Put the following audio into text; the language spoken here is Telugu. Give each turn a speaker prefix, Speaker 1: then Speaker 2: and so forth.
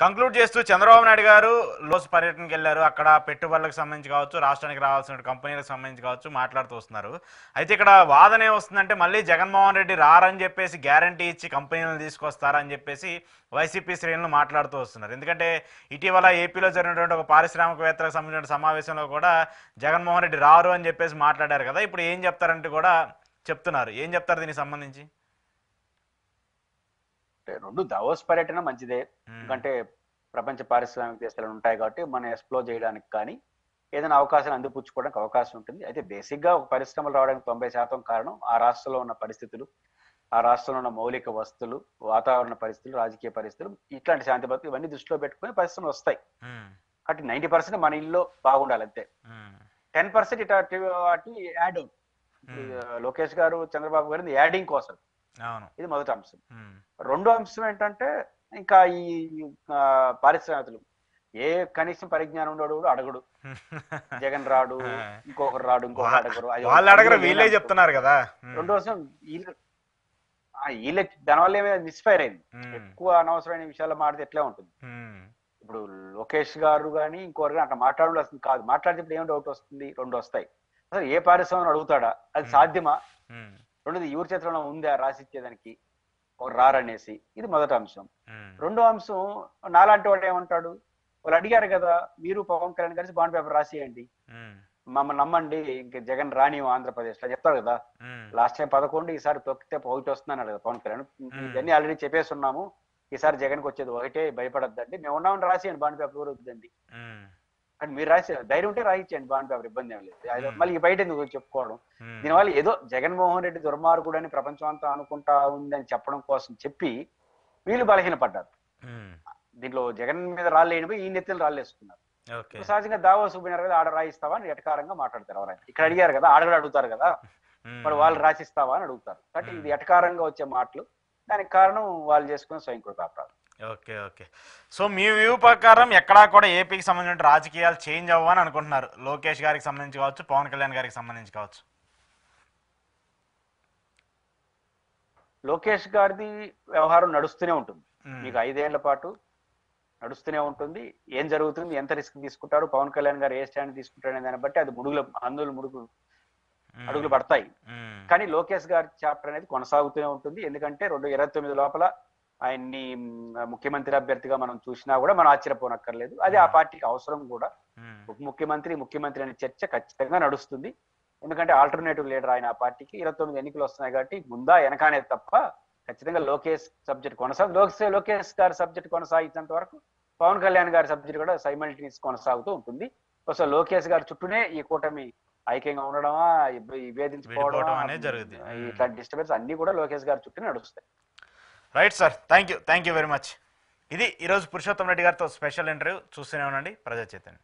Speaker 1: కంక్లూడ్ చేస్తూ చంద్రబాబు నాయుడు గారు లోస్ పర్యటనకి వెళ్ళారు. అక్కడ పెట్టుబడులకు సంబంధించి కావచ్చు, రాష్ట్రానికి రావాల్సిన కంపెనీలకు సంబంధించి కావచ్చు మాట్లాడుతూ వస్తున్నారు. అయితే ఇక్కడ వాదన ఏమొస్తుందంటే మళ్ళీ జగన్మోహన్ రెడ్డి రారని చెప్పేసి గ్యారంటీ ఇచ్చి కంపెనీలను తీసుకొస్తారని చెప్పేసి వైసీపీ శ్రేణులు మాట్లాడుతూ వస్తున్నారు. ఎందుకంటే ఇటీవల ఏపీలో జరిగినటువంటి ఒక పారిశ్రామికవేత్తలకు సంబంధించిన సమావేశంలో కూడా జగన్మోహన్ రెడ్డి రారు అని చెప్పేసి మాట్లాడారు కదా. ఇప్పుడు ఏం చెప్తారంటే కూడా చెప్తున్నారు. ఏం చెప్తారు దీనికి సంబంధించి?
Speaker 2: రెండు దావోస్ పర్యటన మంచిదే, ఎందుకంటే ప్రపంచ పారిశ్రామిక దేశాలు ఉంటాయి కాబట్టి మనం ఎక్స్ప్లోర్ చేయడానికి కానీ ఏదైనా అవకాశాలు అందిపుచ్చుకోవడానికి అవకాశం ఉంటుంది. అయితే బేసిక్ గా ఒక పరిశ్రమలు రావడానికి 90% కారణం ఆ రాష్ట్రంలో ఉన్న పరిస్థితులు, ఆ రాష్ట్రంలో ఉన్న మౌలిక వస్తువులు, వాతావరణ పరిస్థితులు, రాజకీయ పరిస్థితులు, ఇట్లాంటి శాంతి భద్రతలు ఇవన్నీ దృష్టిలో పెట్టుకుని పరిశ్రమలు వస్తాయి. కాబట్టి 90% మన ఇల్లు బాగుండాలి అంతే. 10% ఇటు వాటిని యాడ్ అవుట్. లోకేష్ గారు చంద్రబాబు గారు యాడింగ్ కోసం, ఇది మొదటి అంశం. రెండో అంశం ఏంటంటే ఇంకా ఈ పారిశ్రామికలు ఏ కనీసం పరిజ్ఞానం ఉండడు అడగడు, జగన్ రాడు, ఇంకొకరు రాడు, ఇంకొకరు అడగరు,
Speaker 1: వీళ్ళే చెప్తున్నారు కదా.
Speaker 2: రెండో అంశం వీళ్ళకి దానివల్ల ఏమైనా మిస్ఫైర్ అయింది. ఎక్కువ అనవసరమైన విషయాలు మాట్లాడితే ఎట్లా ఉంటుంది. ఇప్పుడు లోకేష్ గారు కానీ ఇంకొకరు కానీ అట్లా మాట్లాడాల్సింది కాదు. మాట్లాడితే ఏం డౌట్ వస్తుంది? రెండు వస్తాయి. అసలు ఏ పారిశ్రామిక అడుగుతాడా, అది సాధ్యమా? రెండోది ఎవరి చేతిలో ఉందా రాసిచ్చేదానికి, ఒక రారనేసి, ఇది మొదటి అంశం. రెండో అంశం నాలాంటి వాడు ఏమంటాడు, వాళ్ళు అడిగారు కదా మీరు పవన్ కళ్యాణ్ కలిసి బాండ్ పేపర్ రాసియండి, మమ్మల్ని నమ్మండి, ఇంక జగన్ రాని ఆంధ్రప్రదేశ్ లో చెప్తారు కదా. లాస్ట్ టైం 11, ఈసారి తొక్కితే 1 వస్తున్నాడు కదా పవన్ కళ్యాణ్. ఇవన్నీ ఆల్రెడీ చెప్పేస్తున్నాము, ఈసారి జగన్కి వచ్చేది 1, భయపడద్దండి, మేము ఉన్నామని రాసియండి బాండ్ పేపర్, ఎవరు వద్దండి అంటే మీరు రాసే ధైర్యం ఉంటే రాయించండి బాండ్ పేపర్, ఇబ్బంది ఏం లేదు. మళ్ళీ బయట ఎందుకు చెప్పుకోవడం? దీనివల్ల ఏదో జగన్మోహన్ రెడ్డి దుర్మార్గుడు అని ప్రపంచం అంతా అనుకుంటా ఉందని చెప్పడం కోసం చెప్పి వీళ్ళు బలహీనపడ్డారు. దీంట్లో జగన్ మీద రాళ్ళేనిపోయి ఈ నెత్తిని రాళ్ళేసుకున్నారు. సహజంగా దావోస్ పోయినారు కదా, ఆడ రాయిస్తావా అని ఎటకారంగా మాట్లాడతారు ఎవరైనా. ఇక్కడ అడిగారు కదా, ఆడగడ అడుగుతారు కదా, మరి వాళ్ళు రాసిస్తావా అని అడుగుతారు. కాబట్టి ఇది ఎటకారంగా వచ్చే మాటలు. దానికి కారణం వాళ్ళు చేసుకున్న స్వయంకృత అపరాధం.
Speaker 1: Okay okay. సో మీ వ్యూ ప్రకారం ఎక్కడా కూడా ఏపీకి సంబంధించిన రాజకీయాలు చేంజ్ అవ్వని అనుకుంటున్నారు, లోకేష్ గారికి సంబంధించి కావచ్చు, పవన్ కళ్యాణ్ గారికి సంబంధించి కావచ్చు?
Speaker 2: లోకేష్ గారిది వ్యవహారం నడుస్తూనే ఉంటుంది, మీకు 5 ఏళ్ల పాటు నడుస్తూనే ఉంటుంది. ఏం జరుగుతుంది, ఎంత రిస్క్ తీసుకుంటారు, పవన్ కళ్యాణ్ గారు ఏ స్టాండ్ తీసుకుంటారు అనే దాన్ని బట్టి అది అడుగులు పడతాయి. కానీ లోకేష్ గారి చాప్టర్ అనేది కొనసాగుతూనే ఉంటుంది. ఎందుకంటే 2029 లోపల ఆయన్ని ముఖ్యమంత్రి అభ్యర్థిగా మనం చూసినా కూడా మనం ఆశ్చర్యపోనక్కర్లేదు. అది ఆ పార్టీకి అవసరం కూడా. ఉప ముఖ్యమంత్రి అనే చర్చ ఖచ్చితంగా నడుస్తుంది. ఎందుకంటే ఆల్టర్నేటివ్ లీడర్ ఆయన ఆ పార్టీకి. 29 ఎన్నికలు వస్తున్నాయి కాబట్టి ముందా వెనకానేది తప్ప ఖచ్చితంగా లోకేష్ సబ్జెక్ట్ లోకేష్ గారి సబ్జెక్ట్ కొనసాగించేంత వరకు పవన్ కళ్యాణ్ గారి సబ్జెక్ట్ కూడా సైమల్టేనియస్ కొనసాగుతూ ఉంటుంది. సో లోకేష్ గారి చుట్టూనే ఈ కూటమి ఐక్యంగా ఉండడమా, వేధించుకోవడం అనేది జరుగుతుంది. ఇట్లాంటి డిస్టర్బెన్స్ అన్ని కూడా లోకేష్ గారి చుట్టూ నడుస్తాయి.
Speaker 1: Right sir, thank you very much. ఇది ఈరోజు పురుషోత్తం రెడ్డి గారితో స్పెషల్ ఇంటర్వ్యూ. చూస్తూనే ఉండండి ప్రజా చైతన్యం.